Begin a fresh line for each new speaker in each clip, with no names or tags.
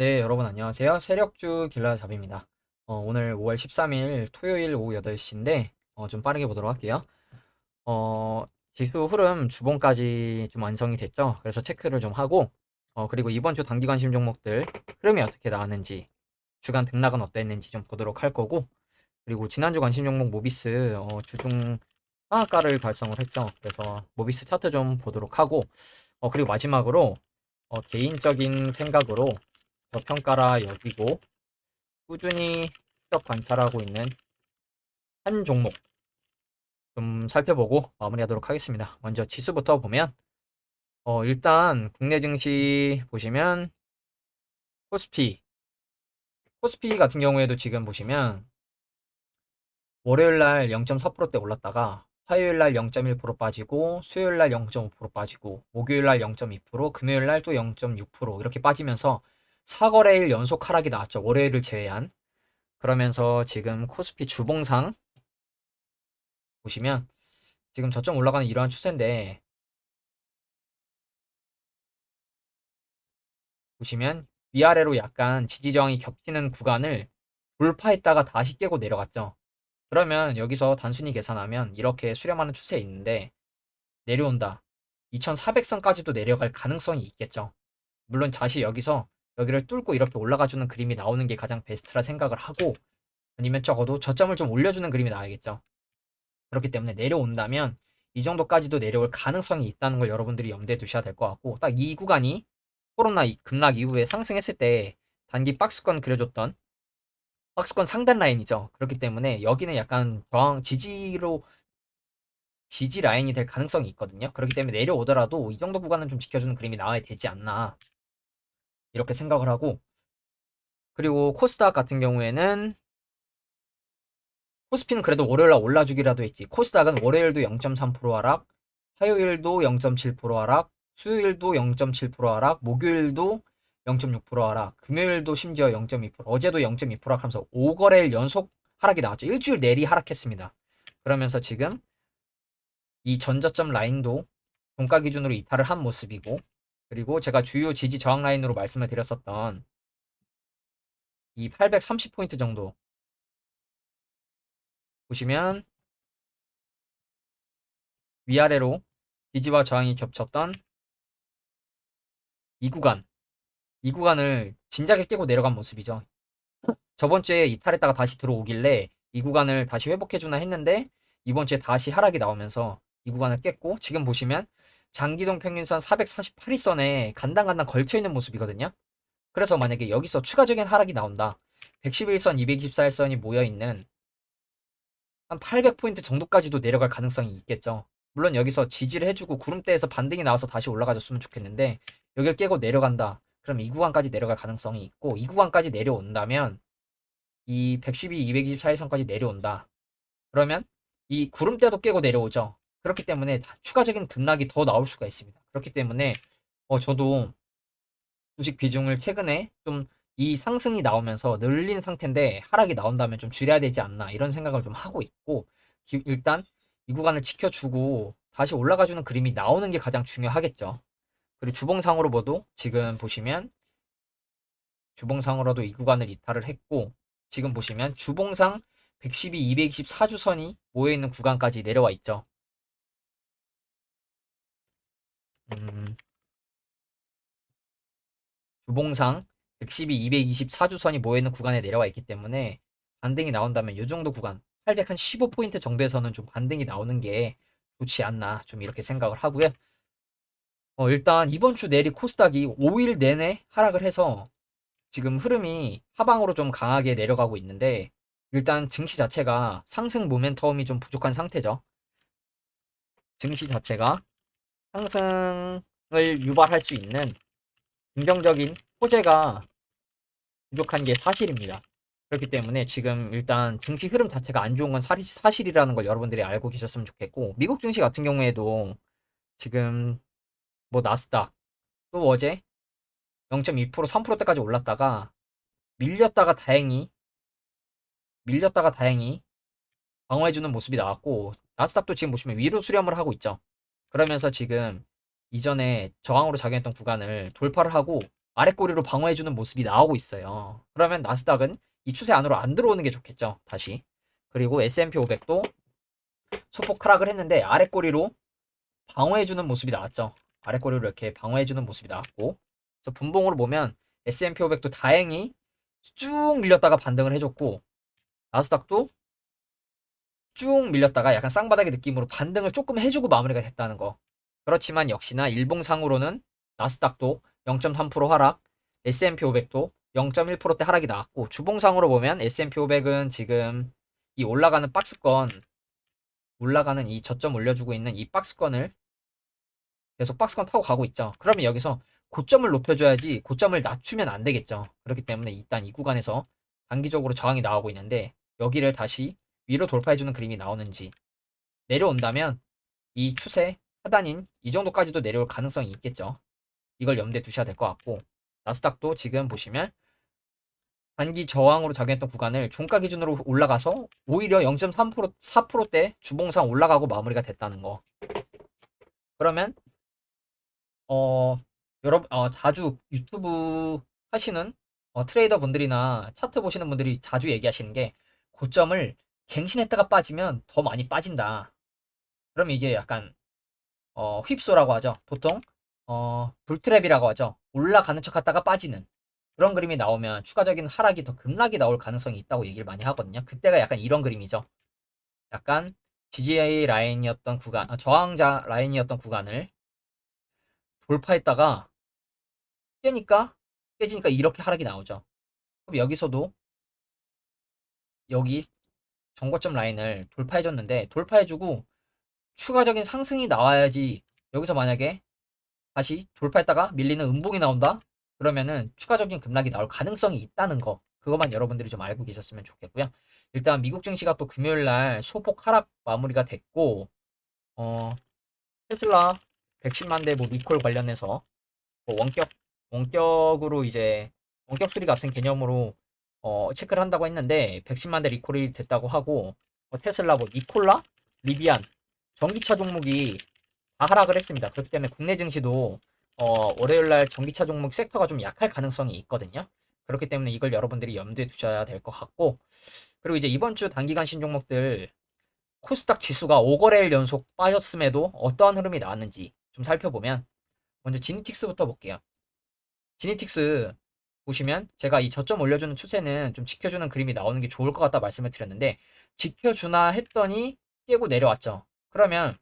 네, 여러분 안녕하세요. 세력주 길라잡입니다. 오늘 5월 13일 토요일 오후 8시인데 좀 빠르게 보도록 할게요. 어, 지수 흐름 주봉까지 좀 완성이 됐죠. 그래서 체크를 좀 하고 그리고 이번 주 단기 관심 종목들 흐름이 어떻게 나왔는지 주간 등락은 어땠는지 좀 보도록 할 거고, 그리고 지난주 관심 종목 모비스 주중 상한가를 달성을 했죠. 그래서 모비스 차트 좀 보도록 하고, 그리고 마지막으로 개인적인 생각으로 저평가라 여기고 꾸준히 추적 관찰하고 있는 한 종목 좀 살펴보고 마무리하도록 하겠습니다. 먼저 지수부터 보면 일단 국내 증시 보시면 코스피 코스피 같은 경우에도 지금 보시면 월요일 날 0.4%대 올랐다가 화요일 날 0.1% 빠지고 수요일 날 0.5% 빠지고 목요일 날 0.2% 금요일 날 또 0.6% 이렇게 빠지면서 4거래일 연속 하락이 나왔죠. 월요일을 제외한. 그러면서 지금 코스피 주봉상 보시면 지금 저점 올라가는 이러한 추세인데, 보시면 위아래로 약간 지지 저항이 겹치는 구간을 돌파했다가 다시 깨고 내려갔죠. 그러면 여기서 단순히 계산하면 이렇게 수렴하는 추세에 있는데 내려온다. 2400선까지도 내려갈 가능성이 있겠죠. 물론 다시 여기서 여기를 뚫고 이렇게 올라가주는 그림이 나오는 게 가장 베스트라 생각을 하고, 아니면 적어도 저점을 좀 올려주는 그림이 나와야겠죠. 그렇기 때문에 내려온다면 이 정도까지도 내려올 가능성이 있다는 걸 여러분들이 염두에 두셔야 될 것 같고, 딱 이 구간이 코로나 급락 이후에 상승했을 때 단기 박스권 그려줬던 박스권 상단 라인이죠. 그렇기 때문에 여기는 약간 저항 지지 라인이 될 가능성이 있거든요. 그렇기 때문에 내려오더라도 이 정도 구간은 좀 지켜주는 그림이 나와야 되지 않나 이렇게 생각을 하고, 그리고 코스닥 같은 경우에는 코스피는 그래도 월요일날 올라주기라도 했지. 코스닥은 월요일도 0.3% 하락, 화요일도 0.7% 하락, 수요일도 0.7% 하락, 목요일도 0.6% 하락, 금요일도 심지어 0.2%, 어제도 0.2% 하락하면서 5거래일 연속 하락이 나왔죠. 일주일 내리 하락했습니다. 그러면서 지금 이 전저점 라인도 종가 기준으로 이탈을 한 모습이고, 그리고 제가 주요 지지 저항 라인으로 말씀을 드렸었던 이 830포인트 정도 보시면 위아래로 지지와 저항이 겹쳤던 이 구간, 이 구간을 진작에 깨고 내려간 모습이죠. 저번 주에 이탈했다가 다시 들어오길래 이 구간을 다시 회복해주나 했는데 이번 주에 다시 하락이 나오면서 이 구간을 깼고, 지금 보시면 장기동 평균선 448일선에 간당간당 걸쳐있는 모습이거든요. 그래서 만약에 여기서 추가적인 하락이 나온다. 111선, 224일선이 모여있는 한 800포인트 정도까지도 내려갈 가능성이 있겠죠. 물론 여기서 지지를 해주고 구름대에서 반등이 나와서 다시 올라가줬으면 좋겠는데 여기를 깨고 내려간다. 그럼 이 구간까지 내려갈 가능성이 있고, 이 구간까지 내려온다면 이 112, 224일선까지 내려온다. 그러면 이 구름대도 깨고 내려오죠. 그렇기 때문에 추가적인 급락이 더 나올 수가 있습니다. 그렇기 때문에 저도 주식 비중을 최근에 좀 이 상승이 나오면서 늘린 상태인데 하락이 나온다면 좀 줄여야 되지 않나 이런 생각을 좀 하고 있고, 일단 이 구간을 지켜주고 다시 올라가주는 그림이 나오는 게 가장 중요하겠죠. 그리고 주봉상으로 봐도 지금 보시면 주봉상으로도 이 구간을 이탈을 했고, 지금 보시면 주봉상 112, 224주선이 모여있는 구간까지 내려와 있죠. 음, 주봉상 112, 224주선이 모여있는 구간에 내려와 있기 때문에 반등이 나온다면 이 정도 구간 815포인트 정도에서는 좀 반등이 나오는 게 좋지 않나 좀 이렇게 생각을 하고요. 일단 이번 주 내리 코스닥이 5일 내내 하락을 해서 지금 흐름이 하방으로 좀 강하게 내려가고 있는데, 일단 증시 자체가 상승 모멘텀이 좀 부족한 상태죠. 증시 자체가 상승을 유발할 수 있는 긍정적인 호재가 부족한 게 사실입니다. 그렇기 때문에 지금 일단 증시 흐름 자체가 안 좋은 건 사실이라는 걸 여러분들이 알고 계셨으면 좋겠고, 미국 증시 같은 경우에도 지금 뭐 나스닥 또 어제 0.2% 3%대까지 올랐다가 밀렸다가 다행히 밀렸다가 다행히 방어해주는 모습이 나왔고, 나스닥도 지금 보시면 위로 수렴을 하고 있죠. 그러면서 지금 이전에 저항으로 작용했던 구간을 돌파를 하고 아래 꼬리로 방어해주는 모습이 나오고 있어요. 그러면 나스닥은 이 추세 안으로 안 들어오는 게 좋겠죠. 다시. 그리고 S&P 500도 소폭 하락을 했는데 아래 꼬리로 방어해주는 모습이 나왔죠. 아래 꼬리로 이렇게 방어해주는 모습이 나왔고, 그래서 분봉으로 보면 S&P 500도 다행히 쭉 밀렸다가 반등을 해줬고, 나스닥도 쭉 밀렸다가 약간 쌍바닥의 느낌으로 반등을 조금 해주고 마무리가 됐다는 거. 그렇지만 역시나 일봉상으로는 나스닥도 0.3% 하락, S&P 500도 0.1%대 하락이 나왔고, 주봉상으로 보면 S&P 500은 지금 이 올라가는 이 저점 올려주고 있는 이 박스권을 계속 박스권 타고 가고 있죠. 그러면 여기서 고점을 높여줘야지 고점을 낮추면 안 되겠죠. 그렇기 때문에 일단 이 구간에서 단기적으로 저항이 나오고 있는데 여기를 다시 위로 돌파해주는 그림이 나오는지, 내려온다면 이 추세 하단인 이 정도까지도 내려올 가능성이 있겠죠. 이걸 염두에 두셔야 될 것 같고, 나스닥도 지금 보시면 단기 저항으로 작용했던 구간을 종가 기준으로 올라가서 오히려 0.3% 4%대 주봉상 올라가고 마무리가 됐다는 거. 그러면 어, 자주 유튜브 하시는 트레이더 분들이나 차트 보시는 분들이 자주 얘기하시는 게, 고점을 갱신했다가 빠지면 더 많이 빠진다. 그럼 이게 약간 휩소라고 하죠. 보통 불트랩이라고 하죠. 올라가는 척 하다가 빠지는 그런 그림이 나오면 추가적인 하락이 더 급락이 나올 가능성이 있다고 얘기를 많이 하거든요. 그때가 약간 이런 그림이죠. 약간 지지의 라인이었던 구간, 저항자 라인이었던 구간을 돌파했다가 깨니까 깨지니까 이렇게 하락이 나오죠. 그럼 여기서도 여기 정고점 라인을 돌파해줬는데, 돌파해주고 추가적인 상승이 나와야지. 여기서 만약에 다시 돌파했다가 밀리는 음봉이 나온다? 그러면은 추가적인 급락이 나올 가능성이 있다는 거. 그것만 여러분들이 좀 알고 계셨으면 좋겠고요. 일단 미국 증시가 또 금요일 날 소폭 하락 마무리가 됐고, 어, 테슬라 110만 대 뭐 리콜 관련해서 뭐 원격으로 이제 원격 수리 같은 개념으로 체크를 한다고 했는데 110만 대 리콜이 됐다고 하고, 테슬라 뭐 니콜라, 리비안 전기차 종목이 다 하락을 했습니다. 그렇기 때문에 국내 증시도 월요일 날 전기차 종목 섹터가 좀 약할 가능성이 있거든요. 그렇기 때문에 이걸 여러분들이 염두에 두셔야 될 것 같고, 그리고 이제 이번 주 단기간 신종목들 코스닥 지수가 5거래일 연속 빠졌음에도 어떠한 흐름이 나왔는지 좀 살펴보면, 먼저 지니틱스부터 볼게요. 지니틱스 보시면 제가 이 저점 올려주는 추세는 좀 지켜주는 그림이 나오는 게 좋을 것 같다 말씀을 드렸는데, 지켜주나 했더니 깨고 내려왔죠. 그러면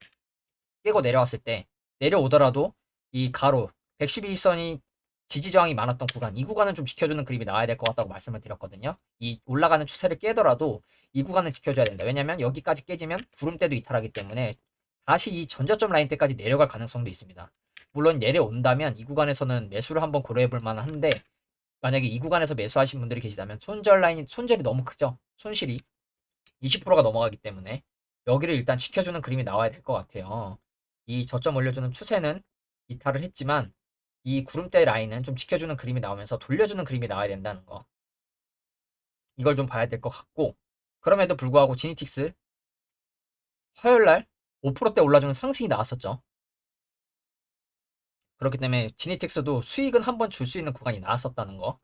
깨고 내려왔을 때 내려오더라도 이 가로 112선이 지지 저항이 많았던 구간, 이 구간은 좀 지켜주는 그림이 나와야 될 것 같다고 말씀을 드렸거든요. 이 올라가는 추세를 깨더라도 이 구간을 지켜줘야 된다. 왜냐면 여기까지 깨지면 구름대도 이탈하기 때문에 다시 이 전저점 라인 때까지 내려갈 가능성도 있습니다. 물론 내려온다면 이 구간에서는 매수를 한번 고려해 볼 만한데, 만약에 이 구간에서 매수하신 분들이 계시다면 손절이 너무 크죠. 손실이 20%가 넘어가기 때문에 여기를 일단 지켜주는 그림이 나와야 될 것 같아요. 이 저점 올려주는 추세는 이탈을 했지만 이 구름대 라인은 좀 지켜주는 그림이 나오면서 돌려주는 그림이 나와야 된다는 거. 이걸 좀 봐야 될 것 같고, 그럼에도 불구하고 지니틱스 화요일날 5%대 올라주는 상승이 나왔었죠. 그렇기 때문에 지니틱스도 수익은 한번 줄 수 있는 구간이 나왔었다는 거.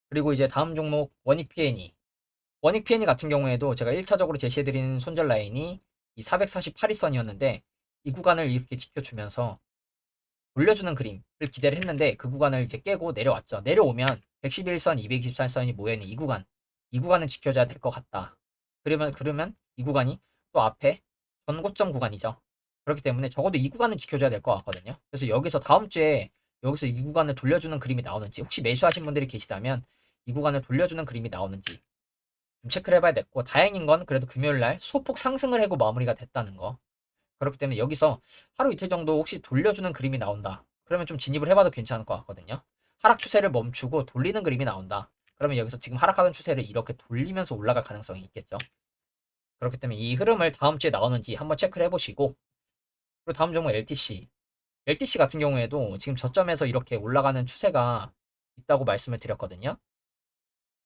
그리고 이제 다음 종목 원익 PNE. 원익 PNE 같은 경우에도 제가 1차적으로 제시해드린 손절 라인이 이 448일선이었는데, 이 구간을 이렇게 지켜주면서 올려주는 그림을 기대를 했는데 그 구간을 이제 깨고 내려왔죠. 내려오면 111선, 224선이 모여있는 이 구간은 지켜줘야 될 것 같다. 그러면 이 구간이 또 앞에 전고점 구간이죠. 그렇기 때문에 적어도 이 구간은 지켜줘야 될 것 같거든요. 그래서 여기서 다음 주에 여기서 이 구간을 돌려주는 그림이 나오는지, 혹시 매수하신 분들이 계시다면 이 구간을 돌려주는 그림이 나오는지 좀 체크를 해봐야 됐고, 다행인 건 그래도 금요일 날 소폭 상승을 하고 마무리가 됐다는 거. 그렇기 때문에 여기서 하루 이틀 정도 혹시 돌려주는 그림이 나온다. 그러면 좀 진입을 해봐도 괜찮을 것 같거든요. 하락 추세를 멈추고 돌리는 그림이 나온다. 그러면 여기서 지금 하락하던 추세를 이렇게 돌리면서 올라갈 가능성이 있겠죠. 그렇기 때문에 이 흐름을 다음 주에 나오는지 한번 체크를 해보시고, 그리고 다음 종목 LTC. LTC 같은 경우에도 지금 저점에서 이렇게 올라가는 추세가 있다고 말씀을 드렸거든요.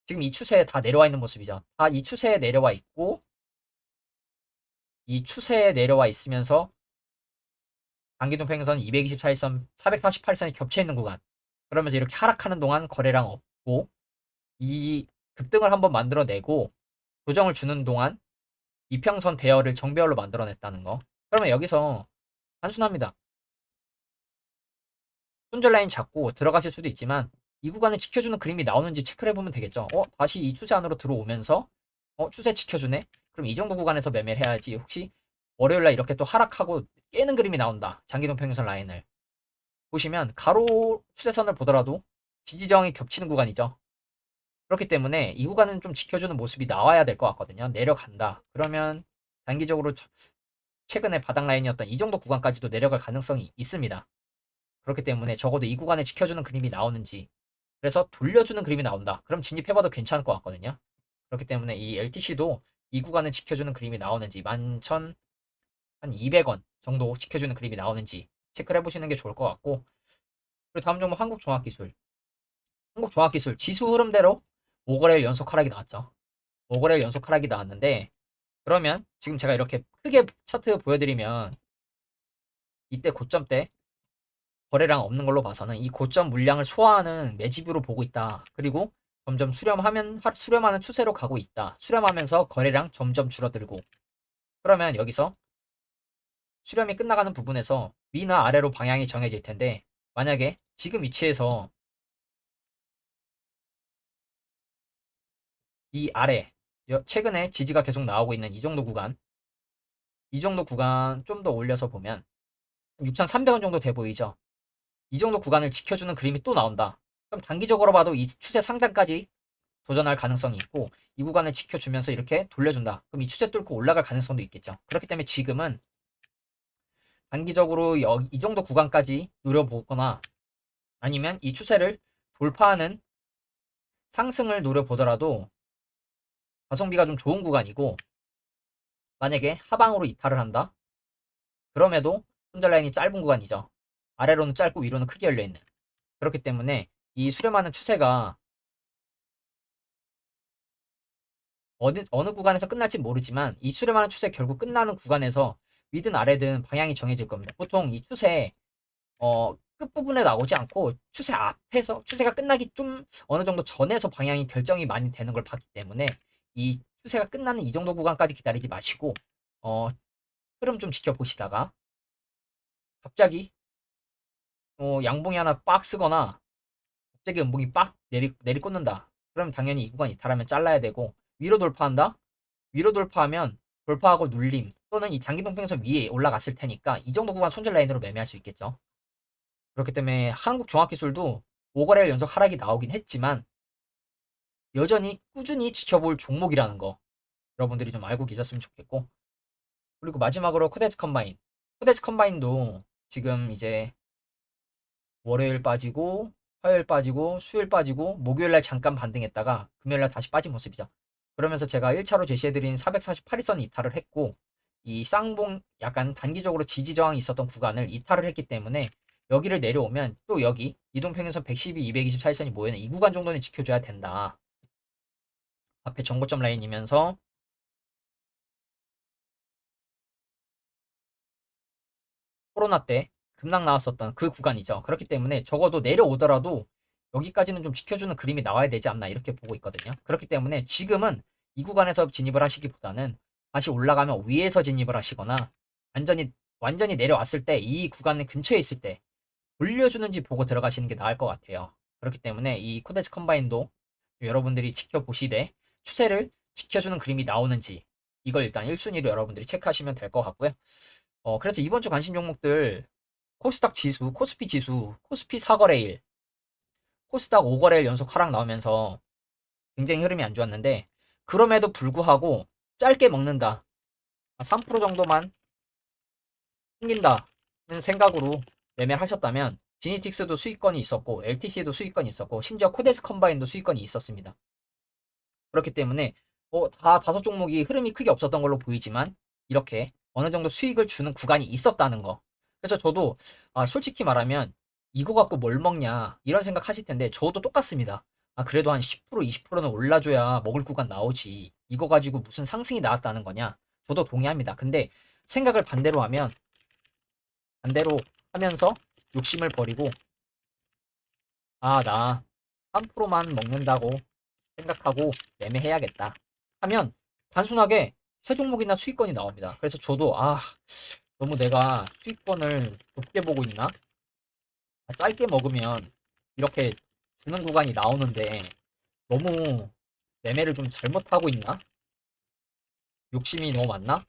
지금 이 추세에 다 내려와 있는 모습이죠. 다 이 추세에 내려와 있고, 이 추세에 내려와 있으면서 단기둥평선 224일선, 448선이 겹쳐 있는 구간. 그러면서 이렇게 하락하는 동안 거래량 없고, 이 급등을 한번 만들어내고 조정을 주는 동안 이평선 배열을 정배열로 만들어냈다는 거. 그러면 여기서 단순합니다. 손절 라인 잡고 들어가실 수도 있지만 이 구간을 지켜주는 그림이 나오는지 체크를 해보면 되겠죠. 다시 이 추세 안으로 들어오면서 추세 지켜주네? 그럼 이 정도 구간에서 매매를 해야지. 혹시 월요일날 이렇게 또 하락하고 깨는 그림이 나온다. 장기동 평균선 라인을 보시면 가로 추세선을 보더라도 지지저항이 겹치는 구간이죠. 그렇기 때문에 이 구간은 좀 지켜주는 모습이 나와야 될 것 같거든요. 내려간다. 그러면 단기적으로 최근에 바닥 라인이었던 이 정도 구간까지도 내려갈 가능성이 있습니다. 그렇기 때문에 적어도 이 구간에 지켜주는 그림이 나오는지, 그래서 돌려주는 그림이 나온다. 그럼 진입해봐도 괜찮을 것 같거든요. 그렇기 때문에 이 LTC도 이 구간을 지켜주는 그림이 나오는지 11,200원 정도 지켜주는 그림이 나오는지 체크를 해보시는 게 좋을 것 같고, 그리고 다음 종목 한국종합기술. 한국종합기술 지수 흐름대로 5거래일 연속 하락이 나왔죠. 5거래일 연속 하락이 나왔는데, 그러면 지금 제가 이렇게 크게 차트 보여드리면 이때 고점 때 거래량 없는 걸로 봐서는 이 고점 물량을 소화하는 매집으로 보고 있다. 그리고 점점 수렴하는 추세로 가고 있다. 수렴하면서 거래량 점점 줄어들고. 그러면 여기서 수렴이 끝나가는 부분에서 위나 아래로 방향이 정해질 텐데, 만약에 지금 위치에서 이 아래, 최근에 지지가 계속 나오고 있는 이 정도 구간 좀 더 올려서 보면 6,300원 정도 돼 보이죠? 이 정도 구간을 지켜주는 그림이 또 나온다. 그럼 단기적으로 봐도 이 추세 상단까지 도전할 가능성이 있고, 이 구간을 지켜주면서 이렇게 돌려준다. 그럼 이 추세 뚫고 올라갈 가능성도 있겠죠. 그렇기 때문에 지금은 단기적으로 이 정도 구간까지 노려보거나 아니면 이 추세를 돌파하는 상승을 노려보더라도 가성비가 좀 좋은 구간이고, 만약에 하방으로 이탈을 한다? 그럼에도 손절 라인이 짧은 구간이죠. 아래로는 짧고 위로는 크게 열려있는. 그렇기 때문에 이 수렴하는 추세가 어느 구간에서 끝날지 모르지만 이 수렴하는 추세 결국 끝나는 구간에서 위든 아래든 방향이 정해질 겁니다. 보통 이 추세 끝부분에 나오지 않고 추세 앞에서 추세가 끝나기 좀 어느 정도 전에서 방향이 결정이 많이 되는 걸 봤기 때문에 이 추세가 끝나는 이 정도 구간까지 기다리지 마시고 어, 흐름 좀 지켜보시다가 갑자기 양봉이 하나 빡 쓰거나 갑자기 음봉이 빡 내리꽂는다. 그럼 당연히 이 구간 이탈하면 잘라야 되고, 위로 돌파한다? 위로 돌파하면 돌파하고 눌림 또는 이 장기동평선 위에 올라갔을 테니까 이 정도 구간 손절 라인으로 매매할 수 있겠죠. 그렇기 때문에 한국종합기술도 5거래일 연속 하락이 나오긴 했지만 여전히 꾸준히 지켜볼 종목이라는 거 여러분들이 좀 알고 계셨으면 좋겠고, 그리고 마지막으로 코덱스 컴바인. 코덱스 컴바인도 지금 이제 월요일 빠지고 화요일 빠지고 수요일 빠지고 목요일날 잠깐 반등했다가 금요일날 다시 빠진 모습이죠. 그러면서 제가 1차로 제시해드린 448일선 이탈을 했고, 이 쌍봉 약간 단기적으로 지지 저항이 있었던 구간을 이탈을 했기 때문에 여기를 내려오면 또 여기 이동평균선 112, 224일선이 모여있는 이 구간 정도는 지켜줘야 된다. 앞에 정고점 라인이면서 코로나 때 급락 나왔었던 그 구간이죠. 그렇기 때문에 적어도 내려오더라도 여기까지는 좀 지켜주는 그림이 나와야 되지 않나 이렇게 보고 있거든요. 그렇기 때문에 지금은 이 구간에서 진입을 하시기보다는 다시 올라가면 위에서 진입을 하시거나 완전히 내려왔을 때 이 구간 근처에 있을 때 올려주는지 보고 들어가시는 게 나을 것 같아요. 그렇기 때문에 이 코덱스 컴바인도 여러분들이 지켜보시되 추세를 지켜주는 그림이 나오는지 이걸 일단 1순위로 여러분들이 체크하시면 될 것 같고요. 그래서 이번 주 관심 종목들 코스닥 지수, 코스피 지수, 코스피 4거래일, 코스닥 5거래일 연속 하락 나오면서 굉장히 흐름이 안 좋았는데, 그럼에도 불구하고 짧게 먹는다. 3% 정도만 생긴다는 생각으로 매매를 하셨다면 지니틱스도 수익권이 있었고 LTC도 수익권이 있었고 심지어 코데스 컴바인도 수익권이 있었습니다. 그렇기 때문에 다 다섯 종목이 흐름이 크게 없었던 걸로 보이지만 이렇게 어느 정도 수익을 주는 구간이 있었다는 거. 그래서 저도 솔직히 말하면 이거 갖고 뭘 먹냐 이런 생각 하실 텐데 저도 똑같습니다. 그래도 한 10% 20%는 올라줘야 먹을 구간 나오지. 이거 가지고 무슨 상승이 나왔다는 거냐. 저도 동의합니다. 근데 생각을 반대로 하면서 욕심을 버리고 아, 나 3%만 먹는다고 생각하고 매매해야겠다 하면 단순하게 세 종목이나 수익권이 나옵니다. 그래서 저도 너무 내가 수익권을 높게 보고 있나? 짧게 먹으면 이렇게 주는 구간이 나오는데 너무 매매를 좀 잘못하고 있나? 욕심이 너무 많나?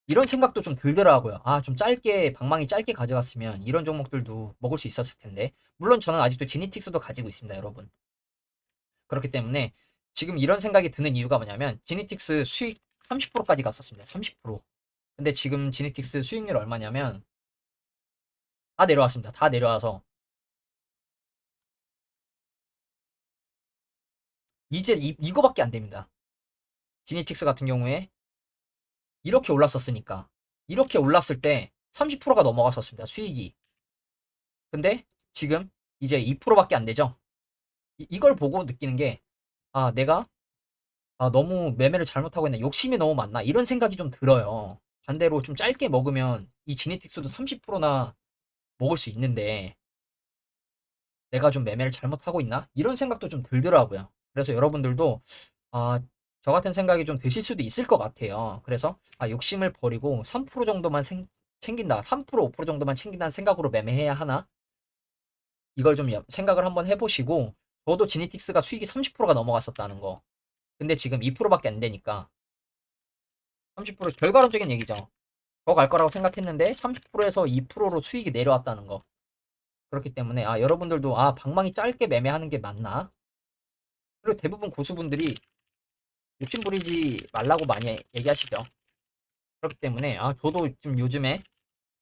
이런 생각도 좀 들더라고요. 좀 짧게, 방망이 짧게 가져갔으면 이런 종목들도 먹을 수 있었을 텐데. 물론 저는 아직도 지니틱스도 가지고 있습니다, 여러분. 그렇기 때문에 지금 이런 생각이 드는 이유가 뭐냐면, 지니틱스 수익 30%까지 갔었습니다. 30%. 근데 지금 지니틱스 수익률 얼마냐면, 다 내려왔습니다. 다 내려와서, 이제 이거밖에 안 됩니다. 지니틱스 같은 경우에 이렇게 올랐었으니까. 이렇게 올랐을 때 30%가 넘어갔었습니다, 수익이. 근데 지금 이제 2%밖에 안 되죠? 이걸 보고 느끼는 게, 내가 너무 매매를 잘못하고 있나, 욕심이 너무 많나, 이런 생각이 좀 들어요. 반대로 좀 짧게 먹으면 이 지니틱스도 30%나 먹을 수 있는데, 내가 좀 매매를 잘못하고 있나? 이런 생각도 좀 들더라고요. 그래서 여러분들도, 아, 저 같은 생각이 좀 드실 수도 있을 것 같아요. 그래서, 욕심을 버리고 3% 정도만 챙긴다. 3%, 5% 정도만 챙긴다는 생각으로 매매해야 하나? 이걸 좀 생각을 한번 해보시고, 저도 지니틱스가 수익이 30%가 넘어갔었다는 거. 근데 지금 2%밖에 안 되니까 30% 결과론적인 얘기죠. 더 갈 거라고 생각했는데 30%에서 2%로 수익이 내려왔다는 거. 그렇기 때문에 여러분들도 방망이 짧게 매매하는 게 맞나? 그리고 대부분 고수분들이 욕심 부리지 말라고 많이 얘기하시죠. 그렇기 때문에 저도 좀 요즘에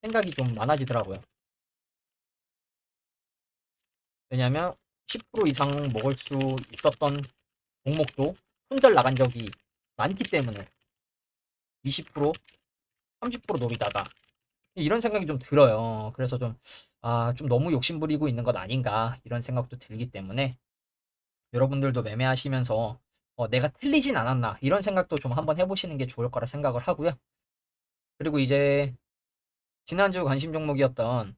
생각이 좀 많아지더라고요. 왜냐면 10% 이상 먹을 수 있었던 종목도 손절 나간 적이 많기 때문에 20%, 30% 노리다가 이런 생각이 좀 들어요. 그래서 좀 너무 욕심 부리고 있는 것 아닌가 이런 생각도 들기 때문에 여러분들도 매매하시면서 내가 틀리진 않았나 이런 생각도 좀 한번 해보시는 게 좋을 거라 생각을 하고요. 그리고 이제 지난주 관심 종목이었던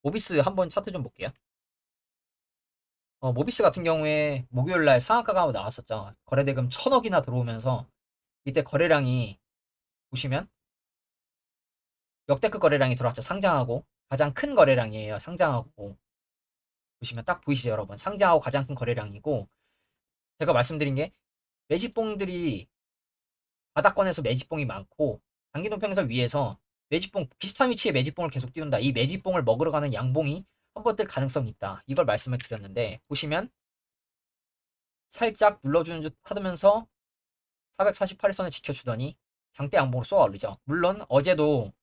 모비스 한번 차트 좀 볼게요. 모비스 같은 경우에 목요일 날 상한가가 나왔었죠. 거래대금 1000억이나 들어오면서 이때 거래량이 보시면 역대급 거래량이 들어왔죠. 상장하고 가장 큰 거래량이에요. 상장하고 보시면 딱 보이시죠, 여러분? 상장하고 가장 큰 거래량이고 제가 말씀드린 게 매집봉들이 바닥권에서 매집봉이 많고 장기 논평선 위에서 매집봉 비슷한 위치에 매집봉을 계속 띄운다. 이 매집봉을 먹으러 가는 양봉이 한번 뜰 가능성이 있다. 이걸 말씀을 드렸는데 보시면 살짝 눌러주는 듯 하면서 448선을 지켜주더니 장대 양봉으로 쏘아 올리죠. 물론 어제도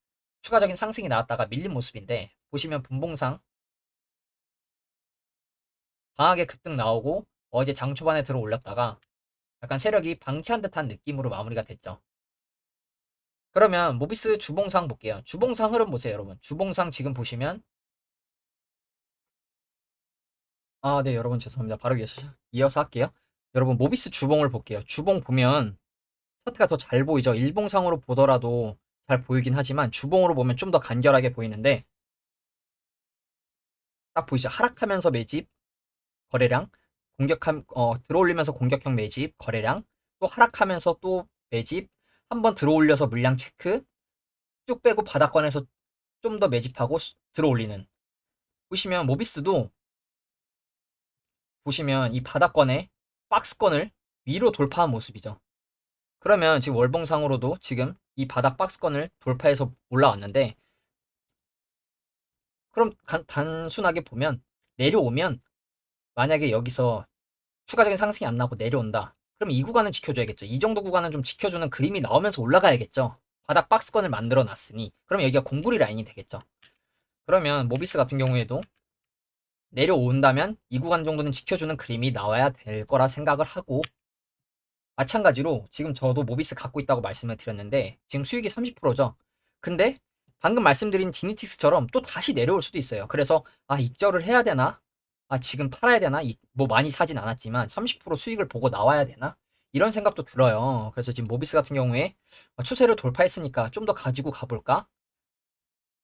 추가적인 상승이 나왔다가 밀린 모습인데 보시면 분봉상 강하게 급등 나오고 어제 장 초반에 들어 올렸다가 약간 세력이 방치한 듯한 느낌으로 마무리가 됐죠. 그러면 모비스 주봉상 볼게요. 주봉상 흐름 보세요, 여러분. 주봉상 지금 보시면 네, 여러분 죄송합니다. 바로 이어서 할게요. 여러분 모비스 주봉을 볼게요. 주봉 보면 차트가 더 잘 보이죠. 일봉상으로 보더라도 잘 보이긴 하지만 주봉으로 보면 좀 더 간결하게 보이는데 딱 보이죠. 하락하면서 매집 거래량, 들어올리면서 공격형 매집 거래량, 또 하락하면서 또 매집, 한번 들어올려서 물량 체크, 쭉 빼고 바닥권에서 좀 더 매집하고 들어올리는. 보시면 모비스도 보시면 이 바닥권에 박스권을 위로 돌파한 모습이죠. 그러면 지금 월봉상으로도 지금 이 바닥 박스권을 돌파해서 올라왔는데 그럼 단순하게 보면 내려오면 만약에 여기서 추가적인 상승이 안 나고 내려온다. 그럼 이 구간은 지켜줘야겠죠. 이 정도 구간은 좀 지켜주는 그림이 나오면서 올라가야겠죠. 바닥 박스권을 만들어 놨으니 그러면 여기가 공구리 라인이 되겠죠. 그러면 모비스 같은 경우에도 내려온다면 이 구간 정도는 지켜주는 그림이 나와야 될 거라 생각을 하고 마찬가지로 지금 저도 모비스 갖고 있다고 말씀을 드렸는데 지금 수익이 30%죠. 근데 방금 말씀드린 지니틱스처럼 또 다시 내려올 수도 있어요. 그래서 익절을 해야 되나? 지금 팔아야 되나? 뭐 많이 사진 않았지만 30% 수익을 보고 나와야 되나? 이런 생각도 들어요. 그래서 지금 모비스 같은 경우에 추세를 돌파했으니까 좀 더 가지고 가볼까?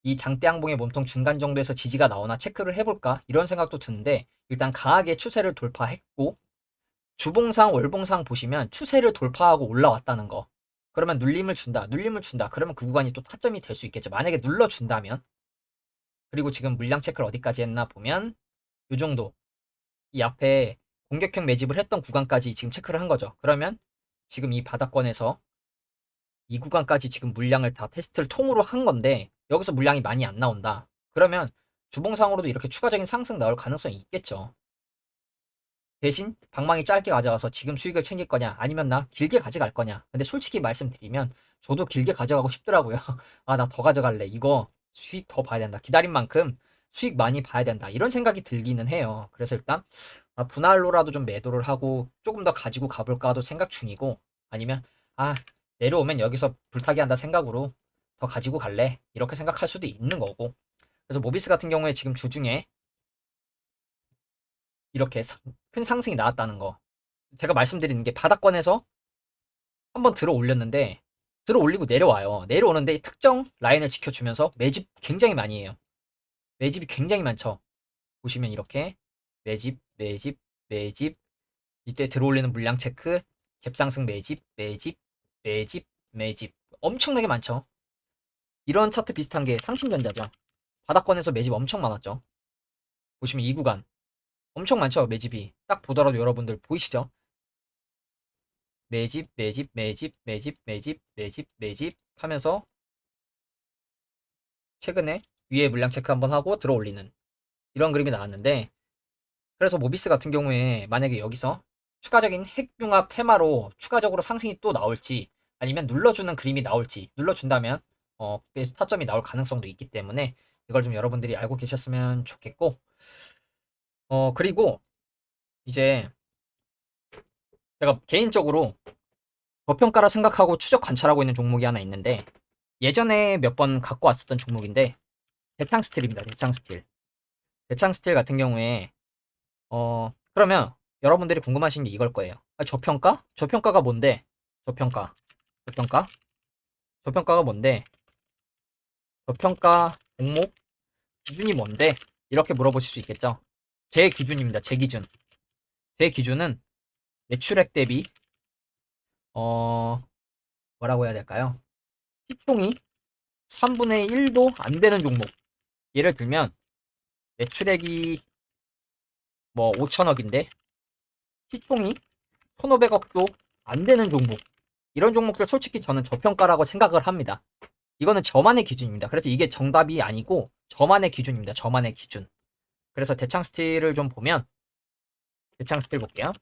이 장대 항봉의 몸통 중간 정도에서 지지가 나오나 체크를 해볼까 이런 생각도 드는데 일단 강하게 추세를 돌파했고 주봉상 월봉상 보시면 추세를 돌파하고 올라왔다는 거. 그러면 눌림을 준다. 눌림을 준다. 그러면 그 구간이 또 타점이 될 수 있겠죠. 만약에 눌러준다면. 그리고 지금 물량 체크를 어디까지 했나 보면 요 정도. 이 앞에 공격형 매집을 했던 구간까지 지금 체크를 한 거죠. 그러면 지금 이 바닥권에서 이 구간까지 지금 물량을 다 테스트를 통으로 한 건데 여기서 물량이 많이 안 나온다. 그러면 주봉상으로도 이렇게 추가적인 상승 나올 가능성이 있겠죠. 대신 방망이 짧게 가져가서 지금 수익을 챙길 거냐 아니면 나 길게 가져갈 거냐. 근데 솔직히 말씀드리면 저도 길게 가져가고 싶더라고요. 아, 나 더 가져갈래. 이거 수익 더 봐야 된다. 기다린 만큼 수익 많이 봐야 된다. 이런 생각이 들기는 해요. 그래서 일단 분할로라도 좀 매도를 하고 조금 더 가지고 가볼까도 생각 중이고 아니면 내려오면 여기서 불타기 한다 생각으로 더 가지고 갈래. 이렇게 생각할 수도 있는 거고. 그래서 모비스 같은 경우에 지금 주중에 이렇게 큰 상승이 나왔다는 거. 제가 말씀드리는 게 바닥권에서 한번 들어 올렸는데 들어 올리고 내려와요. 내려오는데 특정 라인을 지켜주면서 매집 굉장히 많이 해요. 매집이 굉장히 많죠. 보시면 이렇게 매집, 매집, 매집, 이때 들어 올리는 물량 체크, 갭상승 매집, 매집, 매집, 매집. 엄청나게 많죠. 이런 차트 비슷한 게 상신전자죠. 바닥권에서 매집 엄청 많았죠. 보시면 이 구간 엄청 많죠. 매집이. 딱 보더라도 여러분들 보이시죠? 매집, 매집, 매집, 매집, 매집, 매집, 매집 하면서 최근에 위에 물량 체크 한번 하고 들어 올리는 이런 그림이 나왔는데 그래서 모비스 같은 경우에 만약에 여기서 추가적인 핵융합 테마로 추가적으로 상승이 또 나올지 아니면 눌러주는 그림이 나올지 눌러준다면 베이스 타점이 나올 가능성도 있기 때문에 이걸 좀 여러분들이 알고 계셨으면 좋겠고 그리고 이제 제가 개인적으로 저평가라 생각하고 추적 관찰하고 있는 종목이 하나 있는데 예전에 몇 번 갖고 왔었던 종목인데 대창스틸입니다. 대창스틸. 대창스틸 같은 경우에 그러면 여러분들이 궁금하신 게 이걸 거예요. 저평가? 저평가가 뭔데? 저평가. 저평가? 저평가가 뭔데? 저평가 종목 기준이 뭔데? 이렇게 물어보실 수 있겠죠. 제 기준입니다. 제 기준. 제 기준은 매출액 대비 뭐라고 해야 될까요? 시총이 3분의 1도 안 되는 종목. 예를 들면 매출액이 뭐 5천억인데 시총이 1,500억도 안 되는 종목. 이런 종목들 솔직히 저는 저평가라고 생각을 합니다. 이거는 저만의 기준입니다. 그래서 이게 정답이 아니고 저만의 기준입니다. 저만의 기준. 그래서 대창스틸을 좀 보면 대창스틸 볼게요.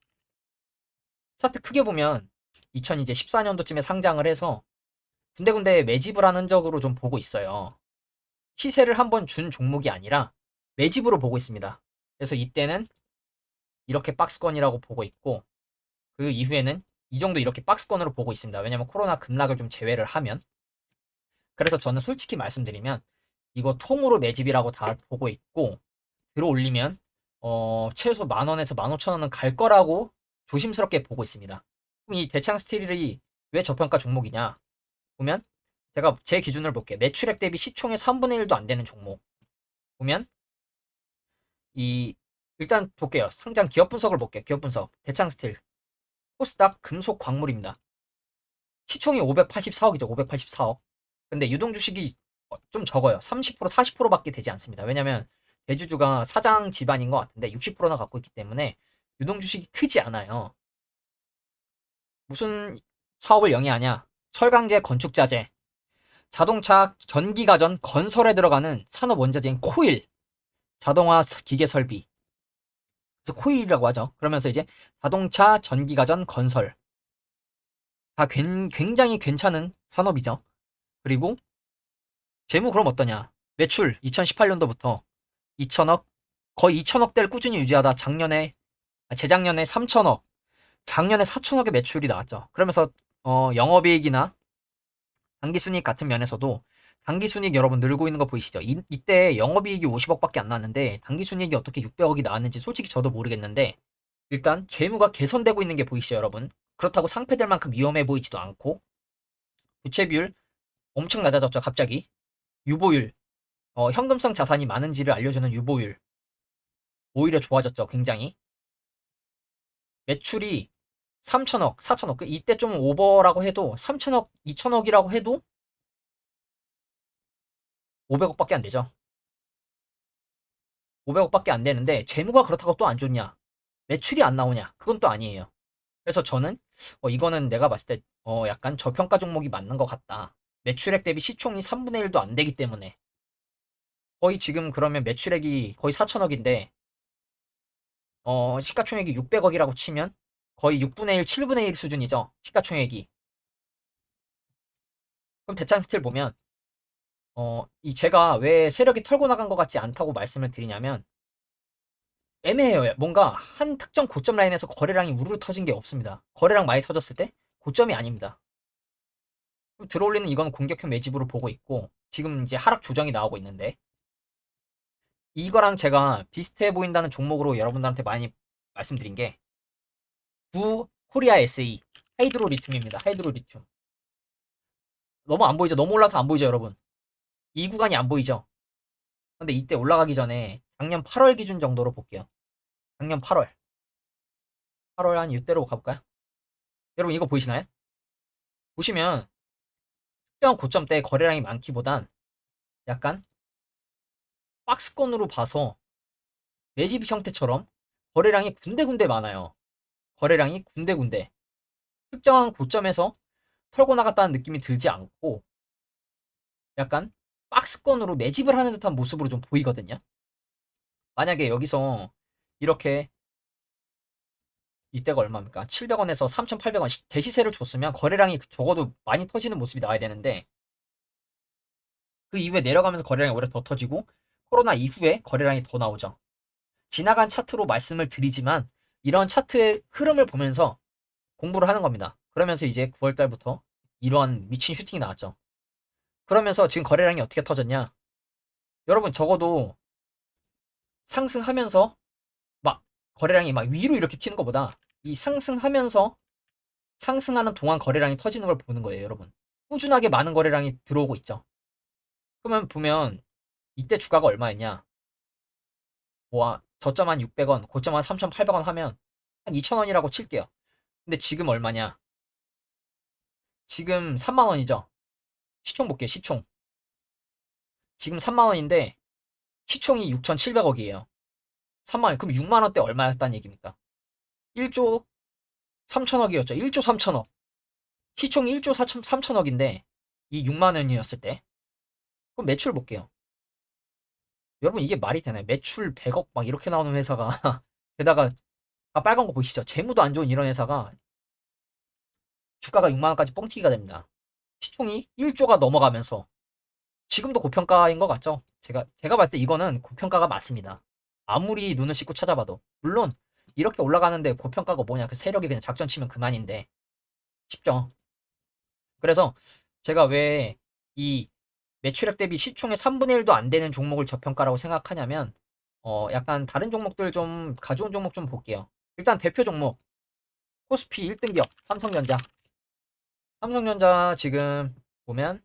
차트 크게 보면 2014년도쯤에 상장을 해서 군데군데 매집을 하는 흔적으로 좀 보고 있어요. 시세를 한번 준 종목이 아니라 매집으로 보고 있습니다. 그래서 이때는 이렇게 박스권이라고 보고 있고 그 이후에는 이 정도 이렇게 박스권으로 보고 있습니다. 왜냐면 코로나 급락을 좀 제외를 하면 그래서 저는 솔직히 말씀드리면 이거 통으로 매집이라고 다 보고 있고 들어 올리면 최소 10,000원에서 15,000원은 갈 거라고 조심스럽게 보고 있습니다. 그럼 이 대창 스틸이 왜 저평가 종목이냐 보면 제가 제 기준을 볼게요. 매출액 대비 시총의 3분의 1도 안 되는 종목 보면 이 일단 볼게요. 상장 기업 분석을 볼게요. 기업 분석 대창 스틸 코스닥 금속 광물입니다. 시총이 584억이죠. 584억. 근데 유동 주식이 좀 적어요. 30% 40%밖에 되지 않습니다. 왜냐면 대주주가 사장 집안인 것 같은데 60%나 갖고 있기 때문에 유동 주식이 크지 않아요. 무슨 사업을 영위하냐? 철강제, 건축자재, 자동차, 전기가전, 건설에 들어가는 산업 원자재인 코일, 자동화 기계 설비. 그래서 코일이라고 하죠. 그러면서 이제 자동차, 전기가전, 건설 다 굉장히 괜찮은 산업이죠. 그리고 재무 그럼 어떠냐? 매출 2018년도부터 2천억, 거의 2천억대를 꾸준히 유지하다 재작년에 3천억, 작년에 4천억의 매출이 나왔죠. 그러면서 영업이익이나 당기순이익 같은 면에서도 당기순이익 여러분 늘고 있는 거 보이시죠? 이때 영업이익이 50억밖에 안 나왔는데 당기순이익이 어떻게 600억이 나왔는지 솔직히 저도 모르겠는데 일단 재무가 개선되고 있는 게 보이시죠, 여러분? 그렇다고 상패될 만큼 위험해 보이지도 않고 부채 비율 엄청 낮아졌죠, 갑자기. 유보율 현금성 자산이 많은지를 알려주는 유보율. 오히려 좋아졌죠, 굉장히. 매출이 3천억, 4천억. 이때 좀 오버라고 해도 3천억, 2천억이라고 해도 500억밖에 안 되죠. 500억밖에 안 되는데 재무가 그렇다고 또 안 좋냐? 매출이 안 나오냐? 그건 또 아니에요. 그래서 저는 이거는 내가 봤을 때 약간 저평가 종목이 맞는 것 같다. 매출액 대비 시총이 3분의 1도 안 되기 때문에 거의 지금 그러면 매출액이 거의 4천억인데 시가총액이 600억이라고 치면 거의 6분의 1, 7분의 1 수준이죠. 시가총액이. 그럼 대창 스틸 보면 이 제가 왜 세력이 털고 나간 것 같지 않다고 말씀을 드리냐면 애매해요. 뭔가 한 특정 고점 라인에서 거래량이 우르르 터진 게 없습니다. 거래량 많이 터졌을 때 고점이 아닙니다. 들어올리는 이건 공격형 매집으로 보고 있고 지금 이제 하락 조정이 나오고 있는데 이거랑 제가 비슷해 보인다는 종목으로 여러분들한테 많이 말씀드린 게 구 코리아 SE 하이드로 리튬입니다. 하이드로 리튬. 너무 안 보이죠? 너무 올라서 안 보이죠, 여러분? 이 구간이 안 보이죠? 근데 이때 올라가기 전에 작년 8월 기준 정도로 볼게요. 작년 8월. 8월 한 이때로 가볼까요? 여러분 이거 보이시나요? 보시면 특정 고점 때 거래량이 많기보단 약간 박스권으로 봐서 매집 형태처럼 거래량이 군데군데 많아요. 거래량이 군데군데. 특정한 고점에서 털고 나갔다는 느낌이 들지 않고 약간 박스권으로 매집을 하는 듯한 모습으로 좀 보이거든요. 만약에 여기서 이렇게 이때가 얼마입니까? 700원에서 3,800원 대시세를 줬으면 거래량이 적어도 많이 터지는 모습이 나와야 되는데 그 이후에 내려가면서 거래량이 오히려 더 터지고 코로나 이후에 거래량이 더 나오죠. 지나간 차트로 말씀을 드리지만 이런 차트의 흐름을 보면서 공부를 하는 겁니다. 그러면서 이제 9월 달부터 이러한 미친 슈팅이 나왔죠. 그러면서 지금 거래량이 어떻게 터졌냐? 여러분 적어도 상승하면서 막 거래량이 막 위로 이렇게 튀는 것보다 이 상승하면서 상승하는 동안 거래량이 터지는 걸 보는 거예요, 여러분. 꾸준하게 많은 거래량이 들어오고 있죠. 그러면 보면 이때 주가가 얼마였냐? 뭐 저점 한 600원, 고점 한 3,800원 하면 한 2,000원이라고 칠게요. 근데 지금 얼마냐? 지금 3만 원이죠. 시총 볼게요, 시총. 지금 3만 원인데 시총이 6,700억이에요. 3만 원. 그럼 6만 원대 얼마였다는 얘기입니까? 1조 3천억이었죠. 1조 3천억. 시총이 1조 3천억인데 이 6만 원이었을 때 그럼 매출 볼게요. 여러분 이게 말이 되나요? 매출 100억 막 이렇게 나오는 회사가 게다가 다 빨간 거 보이시죠? 재무도 안 좋은 이런 회사가 주가가 6만 원까지 뻥튀기가 됩니다. 시총이 1조가 넘어가면서 지금도 고평가인 것 같죠? 제가 봤을 때 이거는 고평가가 맞습니다. 아무리 눈을 씻고 찾아봐도 물론 이렇게 올라가는데 고평가가 뭐냐? 그 세력이 그냥 작전 치면 그만인데 쉽죠? 그래서 제가 왜 이 매출액 대비 시총의 3분의 1도 안 되는 종목을 저평가라고 생각하냐면 약간 다른 종목들 좀 가져온 종목 좀 볼게요. 일단 대표 종목 코스피 1등기업 삼성전자. 삼성전자 지금 보면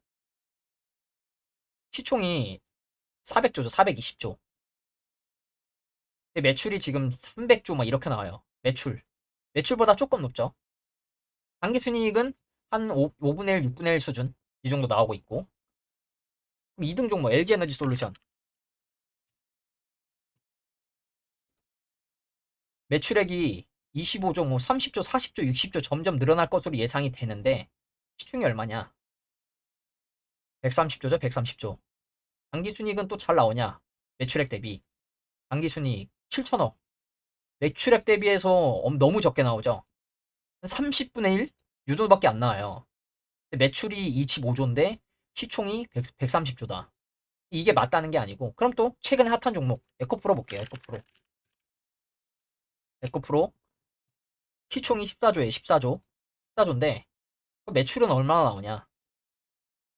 시총이 400조죠. 420조. 매출이 지금 300조 막 이렇게 나와요. 매출보다 조금 높죠. 당기순이익은 한 5분의 1, 6분의 1 수준 이 정도 나오고 있고 2등 종목 LG에너지 솔루션 매출액이 25조, 뭐 30조, 40조, 60조 점점 늘어날 것으로 예상이 되는데 시총이 얼마냐? 130조죠, 130조. 당기순이익은 또 잘 나오냐? 매출액 대비. 당기순이익 7천억. 매출액 대비해서 너무 적게 나오죠. 30분의 1? 이 정도밖에 안 나와요. 매출이 25조인데 시총이 130조다. 이게 맞다는 게 아니고 그럼 또 최근에 핫한 종목 에코프로 볼게요. 에코프로 시총이 14조에 14조 14조인데 매출은 얼마나 나오냐?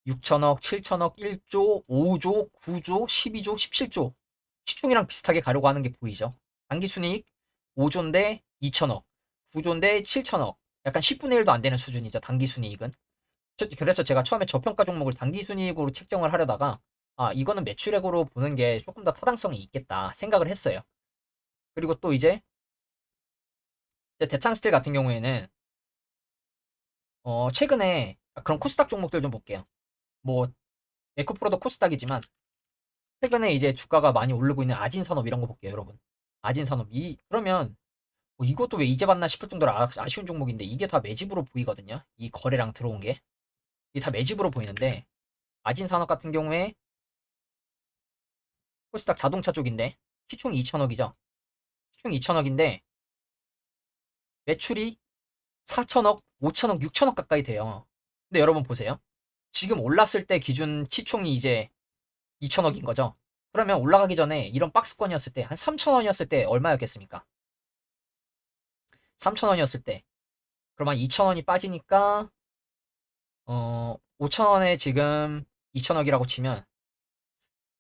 6천억, 7천억, 1조, 5조, 9조, 12조, 17조. 시총이랑 비슷하게 가려고 하는 게 보이죠? 당기순이익 5조인데 2천억, 9조인데 7천억. 약간 10분의 1도 안 되는 수준이죠. 당기순이익은. 그래서 제가 처음에 저평가 종목을 당기순이익으로 책정을 하려다가 아, 이거는 매출액으로 보는 게 조금 더 타당성이 있겠다 생각을 했어요. 그리고 또 이제 대창 스틸 같은 경우에는 최근에 그런 코스닥 종목들 좀 볼게요. 뭐 에코프로도 코스닥이지만 최근에 이제 주가가 많이 오르고 있는 아진산업 이런 거 볼게요, 여러분. 아진산업 그러면 뭐 이것도 왜 이제 봤나 싶을 정도로 아쉬운 종목인데 이게 다 매집으로 보이거든요. 이 거래량 들어온 게 이게 다 매집으로 보이는데 아진산업 같은 경우에 코스닥 자동차 쪽인데 시총이 2천억이죠. 시총이 2천억인데 매출이 4천억, 5천억, 6천억 가까이 돼요. 근데 여러분 보세요. 지금 올랐을 때 기준 시총이 이제 2천억인 거죠. 그러면 올라가기 전에 이런 박스권이었을 때 한 3천원이었을 때 얼마였겠습니까? 3천원이었을 때 그럼 한 2천원이 빠지니까 5천원에 지금 2천억이라고 치면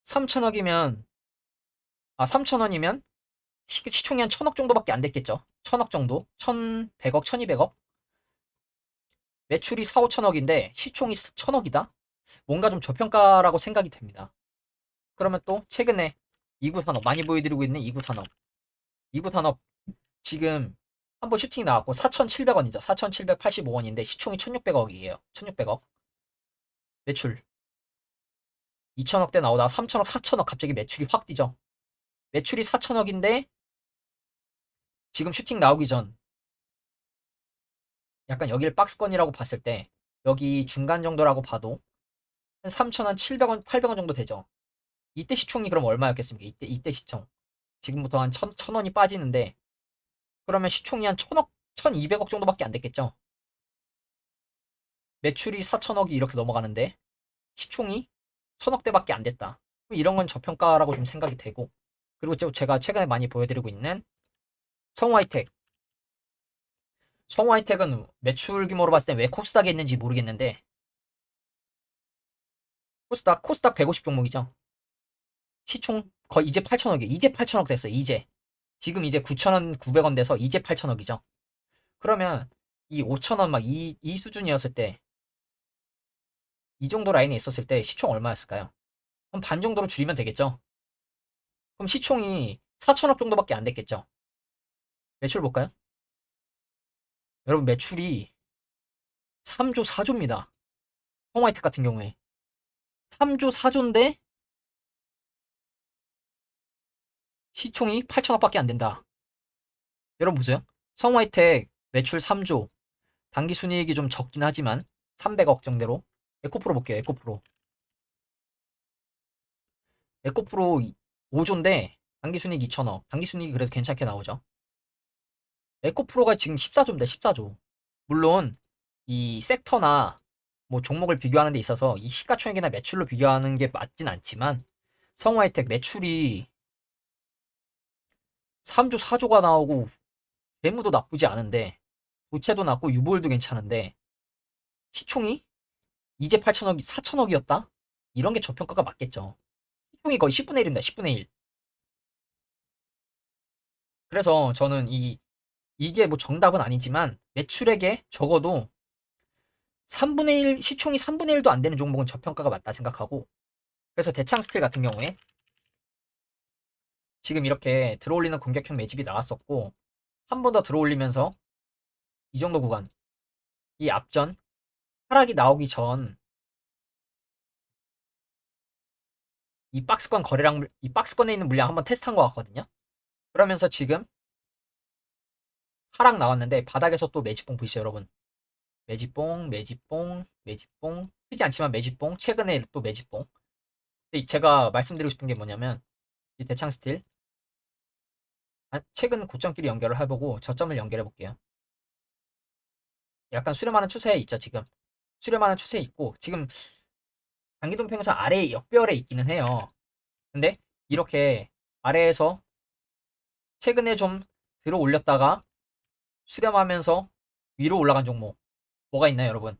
3천억이면 3천원이면 시총이 한 천억 정도밖에 안 됐겠죠. 천억 정도? 1,100억, 1,200억? 매출이 4, 5천억인데 시총이 천억이다? 뭔가 좀 저평가라고 생각이 됩니다. 그러면 또 최근에 이구산업 많이 보여드리고 있는 이구산업 지금 한번 슈팅이 나왔고 4,700원이죠. 4,785원인데 시총이 1,600억이에요. 1,600억. 매출 2천억대 나오다가 3천억, 4천억 갑자기 매출이 확 뛰죠. 매출이 4천억인데 지금 슈팅 나오기 전 약간 여기를 박스권이라고 봤을 때 여기 중간 정도라고 봐도 한 3천원, 700원, 800원 정도 되죠. 이때 시총이 그럼 얼마였겠습니까? 이때 시총. 지금부터 한 1,000원이 빠지는데 그러면 시총이 한 1,000억, 1,200억 정도밖에 안 됐겠죠. 매출이 4천억이 이렇게 넘어가는데 시총이 1,000억대밖에 안 됐다. 이런 건 저평가라고 좀 생각이 되고 그리고 제가 최근에 많이 보여드리고 있는 성우하이텍. 성우하이텍은 매출 규모로 봤을 때 왜 코스닥에 있는지 모르겠는데 코스닥 150 종목이죠. 시총 거의 이제 8천억이에요. 이제 8천억 됐어요. 이제. 지금 이제 9천원, 900원 돼서 이제 8천억이죠. 그러면 이 5천원 막 이 수준이었을 때 이 정도 라인에 있었을 때 시총 얼마였을까요? 그럼 반 정도로 줄이면 되겠죠. 그럼 시총이 4천억 정도밖에 안 됐겠죠. 매출 볼까요? 여러분 매출이 3조 4조입니다. 성화이텍 같은 경우에 3조 4조인데 시총이 8천억밖에 안 된다. 여러분 보세요. 성화이텍 매출 3조, 당기순이익이 좀 적긴 하지만 300억 정도로. 에코프로 볼게요. 에코프로 5조인데 당기순이익 2천억. 당기순이익이 그래도 괜찮게 나오죠. 에코프로가 지금 14조입니다. 14조. 물론 이 섹터나 뭐 종목을 비교하는 데 있어서 이 시가총액이나 매출로 비교하는 게 맞진 않지만 성화이텍 매출이 3조, 4조가 나오고 재무도 나쁘지 않은데 부채도 낮고 유보율도 괜찮은데 시총이 이제 8천억이 4천억이었다? 이런 게 저평가가 맞겠죠. 시총이 거의 10분의 1입니다. 10분의 1. 그래서 저는 이게 뭐 정답은 아니지만 매출액에 적어도 3분의 1, 시총이 3분의 1도 안 되는 종목은 저평가가 맞다 생각하고 그래서 대창 스틸 같은 경우에 지금 이렇게 들어올리는 공격형 매집이 나왔었고 한 번 더 들어올리면서 이 정도 구간 이 앞전 하락이 나오기 전 이 박스권에 있는 물량 한번 테스트한 것 같거든요. 그러면서 지금 하락 나왔는데 바닥에서 또 매집봉 보이시죠 여러분. 매집봉 크지 않지만 매집봉 최근에 또 매집봉. 제가 말씀드리고 싶은 게 뭐냐면 이 대창 스틸 최근 고점끼리 연결을 해보고 저점을 연결해 볼게요. 약간 수렴하는 추세에 있죠 지금. 수렴하는 추세에 있고 지금 장기동평선 아래 역별에 있기는 해요. 근데 이렇게 아래에서 최근에 좀 들어 올렸다가 수렴하면서 위로 올라간 종목 뭐가 있나요 여러분?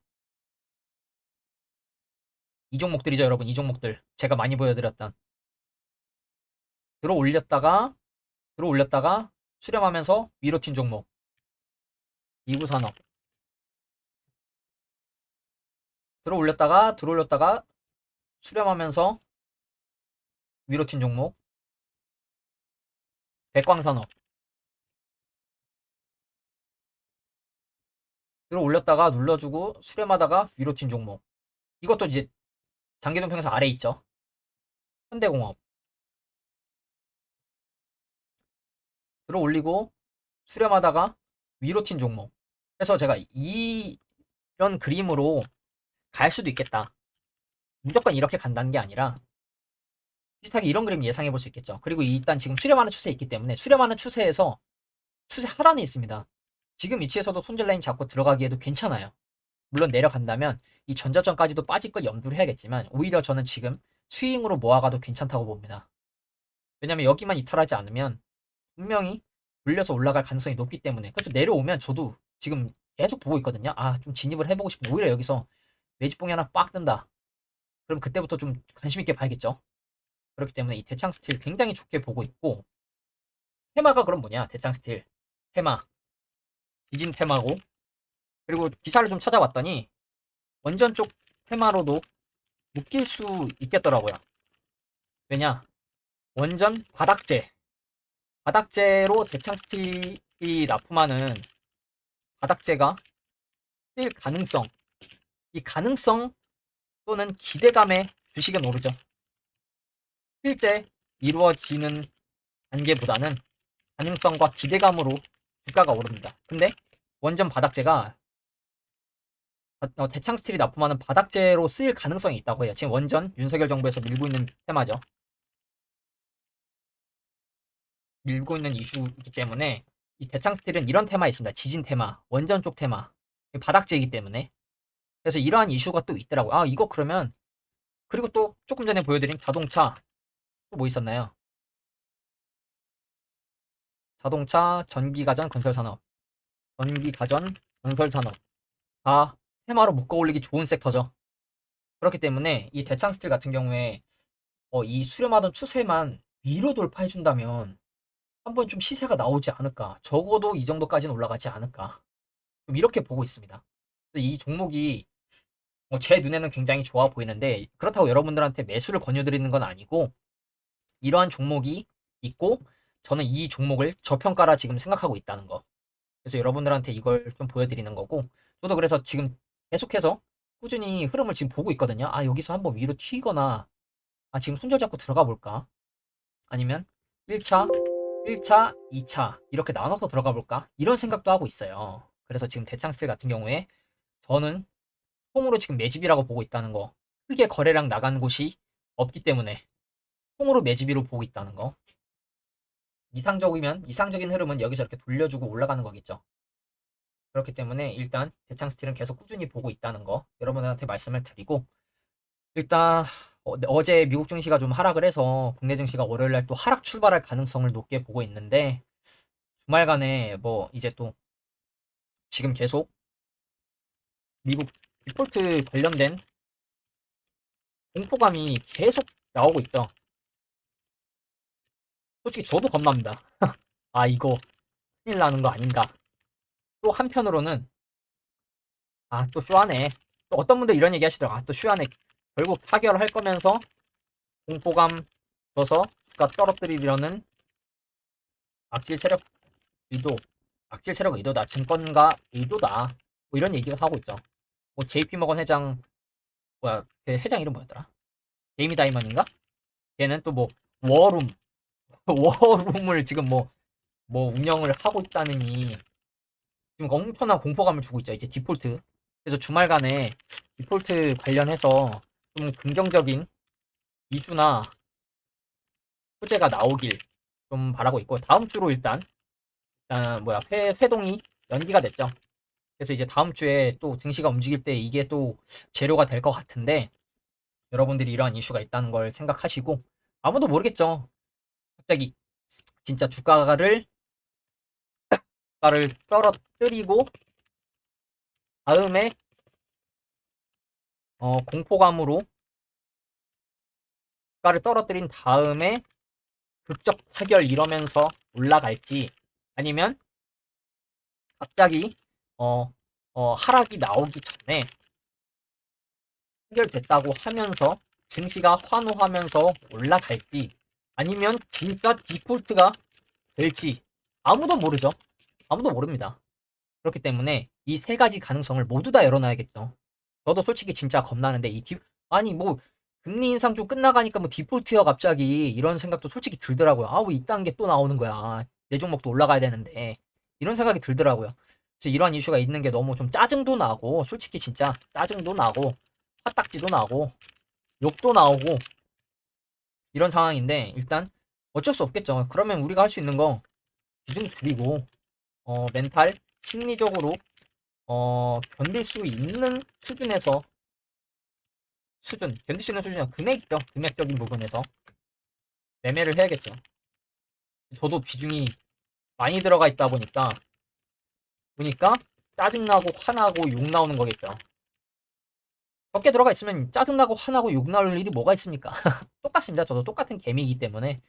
이 종목들이죠 여러분. 이 종목들 제가 많이 보여드렸던 들어 올렸다가 수렴하면서 위로 튄 종목 이구산업 들어 올렸다가 수렴하면서 위로 튄 종목 백광산업 들어 올렸다가 눌러주고 수렴하다가 위로 튄 종목 이것도 이제 장기동평에서 아래 있죠. 현대공업 들어 올리고 수렴하다가 위로 튄 종목. 그래서 제가 이런 그림으로 갈 수도 있겠다. 무조건 이렇게 간다는 게 아니라 비슷하게 이런 그림 예상해 볼 수 있겠죠. 그리고 일단 지금 수렴하는 추세에 있기 때문에 수렴하는 추세에서 추세 하단에 있습니다. 지금 위치에서도 손절 라인 잡고 들어가기에도 괜찮아요. 물론 내려간다면 이 전저점까지도 빠질 걸 염두를 해야겠지만 오히려 저는 지금 스윙으로 모아가도 괜찮다고 봅니다. 왜냐면 여기만 이탈하지 않으면 분명히 물려서 올라갈 가능성이 높기 때문에 그래서 내려오면 저도 지금 계속 보고 있거든요. 아, 좀 진입을 해보고 싶고 오히려 여기서 매집봉이 하나 빡 뜬다. 그럼 그때부터 좀 관심 있게 봐야겠죠. 그렇기 때문에 이 대창 스틸 굉장히 좋게 보고 있고 테마가 그럼 뭐냐? 대창 스틸 테마 디진 테마고 그리고 기사를 좀 찾아봤더니 원전 쪽 테마로도 묶일 수 있겠더라고요. 왜냐? 원전 바닥재로 대창 스틸이 납품하는 바닥재가 뛸 가능성 이 가능성 또는 기대감에 주식은 오르죠. 실제 이루어지는 단계보다는 가능성과 기대감으로 주가가 오릅니다. 근데 원전 바닥재가 대창 스틸이 납품하는 바닥재로 쓰일 가능성이 있다고 해요. 지금 원전 윤석열 정부에서 밀고 있는 테마죠. 밀고 있는 이슈이기 때문에 이 대창 스틸은 이런 테마 있습니다. 지진 테마, 원전 쪽 테마, 바닥재이기 때문에 그래서 이러한 이슈가 또 있더라고요. 아, 이거 그러면 그리고 또 조금 전에 보여드린 자동차 또 뭐 있었나요? 자동차, 전기가전, 건설산업, 전기가전, 건설산업 다 테마로 묶어 올리기 좋은 섹터죠. 그렇기 때문에 이 대창 스틸 같은 경우에 이 수렴하던 추세만 위로 돌파해준다면 한번 좀 시세가 나오지 않을까. 적어도 이 정도까지는 올라가지 않을까. 좀 이렇게 보고 있습니다. 이 종목이 제 눈에는 굉장히 좋아 보이는데 그렇다고 여러분들한테 매수를 권유드리는 건 아니고 이러한 종목이 있고 저는 이 종목을 저평가라 지금 생각하고 있다는 거. 그래서 여러분들한테 이걸 좀 보여드리는 거고 저도 그래서 지금 계속해서 꾸준히 흐름을 지금 보고 있거든요. 아, 여기서 한번 위로 튀거나 아, 지금 손절 잡고 들어가 볼까? 아니면 1차, 1차, 2차 이렇게 나눠서 들어가 볼까? 이런 생각도 하고 있어요. 그래서 지금 대창스틸 같은 경우에 저는 통으로 지금 매집이라고 보고 있다는 거. 크게 거래량 나간 곳이 없기 때문에 통으로 매집이로 보고 있다는 거. 이상적인 흐름은 여기서 이렇게 돌려주고 올라가는 거겠죠. 그렇기 때문에 일단 대창 스틸은 계속 꾸준히 보고 있다는 거 여러분들한테 말씀을 드리고 일단 어제 미국 증시가 좀 하락을 해서 국내 증시가 월요일날 또 하락 출발할 가능성을 높게 보고 있는데 주말간에 뭐 이제 또 지금 계속 미국 디폴트 관련된 공포감이 계속 나오고 있죠. 솔직히 저도 겁납니다. 아, 이거 큰일 나는 거 아닌가. 또 한편으로는 아, 또 쇼하네. 또 어떤 분들 이런 얘기 하시더라고. 아, 또 쇼하네. 결국 타결할 거면서 공포감 줘서 주가 떨어뜨리려는 악질 세력 의도, 악질 세력 의도다. 증권가 의도다. 뭐 이런 얘기가 하고 있죠. 뭐 JP 머건 회장 뭐야? 그 회장 이름 뭐였더라? 제이미 다이먼인가? 걔는 또 뭐 워룸 워룸을 지금 뭐 운영을 하고 있다느니 지금 엄청난 공포감을 주고 있죠. 이제 디폴트. 그래서 주말간에 디폴트 관련해서 좀 긍정적인 이슈나 소재가 나오길 좀 바라고 있고 다음 주로 일단 뭐야 회동이 연기가 됐죠. 그래서 이제 다음 주에 또 증시가 움직일 때 이게 또 재료가 될 것 같은데 여러분들이 이러한 이슈가 있다는 걸 생각하시고 아무도 모르겠죠. 갑자기 진짜 주가를 떨어뜨리고 다음에 공포감으로 주가를 떨어뜨린 다음에 극적 타결 이러면서 올라갈지 아니면 갑자기 어, 하락이 나오기 전에 해결됐다고 하면서 증시가 환호하면서 올라갈지 아니면 진짜 디폴트가 될지 아무도 모르죠. 아무도 모릅니다. 그렇기 때문에 이 세 가지 가능성을 모두 다 열어놔야겠죠. 저도 솔직히 진짜 겁나는데 아니 뭐 금리 인상 좀 끝나가니까 뭐 디폴트야 갑자기 이런 생각도 솔직히 들더라고요. 아, 왜 이딴 게 또 나오는 거야. 내 종목도 올라가야 되는데 이런 생각이 들더라고요. 그래서 이러한 이슈가 있는 게 너무 좀 짜증도 나고 솔직히 진짜 짜증도 나고 화딱지도 나고 욕도 나오고 이런 상황인데 일단 어쩔 수 없겠죠. 그러면 우리가 할 수 있는 거 비중 줄이고 멘탈 심리적으로 견딜 수 있는 수준에서 견딜 수 있는 수준이나 금액이죠. 금액적인 부분에서 매매를 해야겠죠. 저도 비중이 많이 들어가 있다 보니까 짜증나고 화나고 욕 나오는 거겠죠. 적게 들어가 있으면 짜증나고 화나고 욕 나올 일이 뭐가 있습니까? 똑같습니다. 저도 똑같은 개미이기 때문에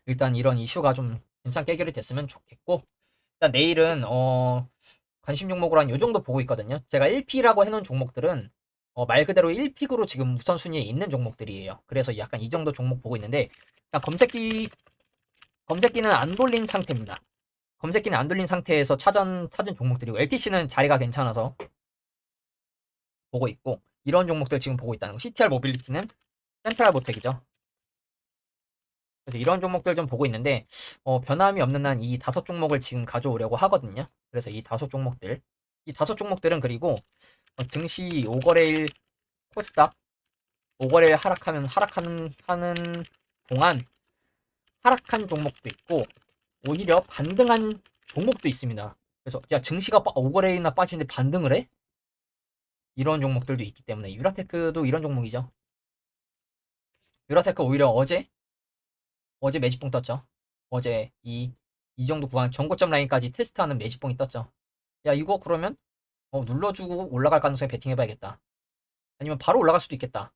일단 이런 이슈가 좀 괜찮게 해결이 됐으면 좋겠고 일단 내일은 관심 종목으로 한 요 정도 보고 있거든요. 제가 1P라고 해놓은 종목들은 말 그대로 1픽으로 지금 우선순위에 있는 종목들이에요. 그래서 약간 이 정도 종목 보고 있는데 검색기는 안 돌린 상태입니다. 검색기는 안 돌린 상태에서 찾은 종목들이고 LTC는 자리가 괜찮아서 보고 있고 이런 종목들 지금 보고 있다는 거. CTR 모빌리티는 센트럴 모텍이죠. 그래서 이런 종목들 좀 보고 있는데 변함이 없는 한 이 다섯 종목을 지금 가져오려고 하거든요. 그래서 이 다섯 종목들은 그리고 증시 5거래일 코스닥 5거래일 하락하는 동안 하락한 종목도 있고 오히려 반등한 종목도 있습니다. 그래서 야 증시가 5거래일이나 빠지는데 반등을 해? 이런 종목들도 있기 때문에 유라테크도 이런 종목이죠. 유라테크 오히려 어제 매집봉 떴죠. 어제 이 정도 구간 전고점 라인까지 테스트하는 매집봉이 떴죠. 야 이거 그러면 눌러주고 올라갈 가능성에 베팅해봐야겠다. 아니면 바로 올라갈 수도 있겠다.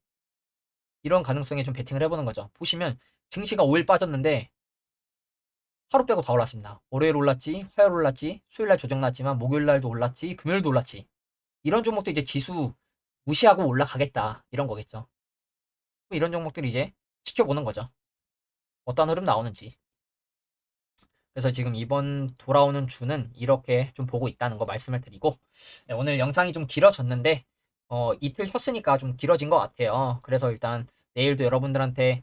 이런 가능성에 좀 베팅을 해보는 거죠. 보시면 증시가 5일 빠졌는데 하루 빼고 다 올랐습니다. 월요일 올랐지, 화요일 올랐지, 수요일 날 조정 났지만 목요일 날도 올랐지, 금요일도 올랐지. 이런 종목도 이제 지수 무시하고 올라가겠다. 이런 거겠죠. 이런 종목들 이제 지켜보는 거죠. 어떤 흐름 나오는지. 그래서 지금 이번 돌아오는 주는 이렇게 좀 보고 있다는 거 말씀을 드리고 네, 오늘 영상이 좀 길어졌는데 이틀 쉬었으니까 좀 길어진 것 같아요. 그래서 일단 내일도 여러분들한테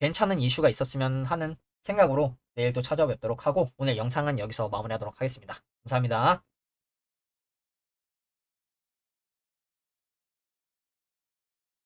괜찮은 이슈가 있었으면 하는 생각으로 내일도 찾아뵙도록 하고 오늘 영상은 여기서 마무리하도록 하겠습니다. 감사합니다.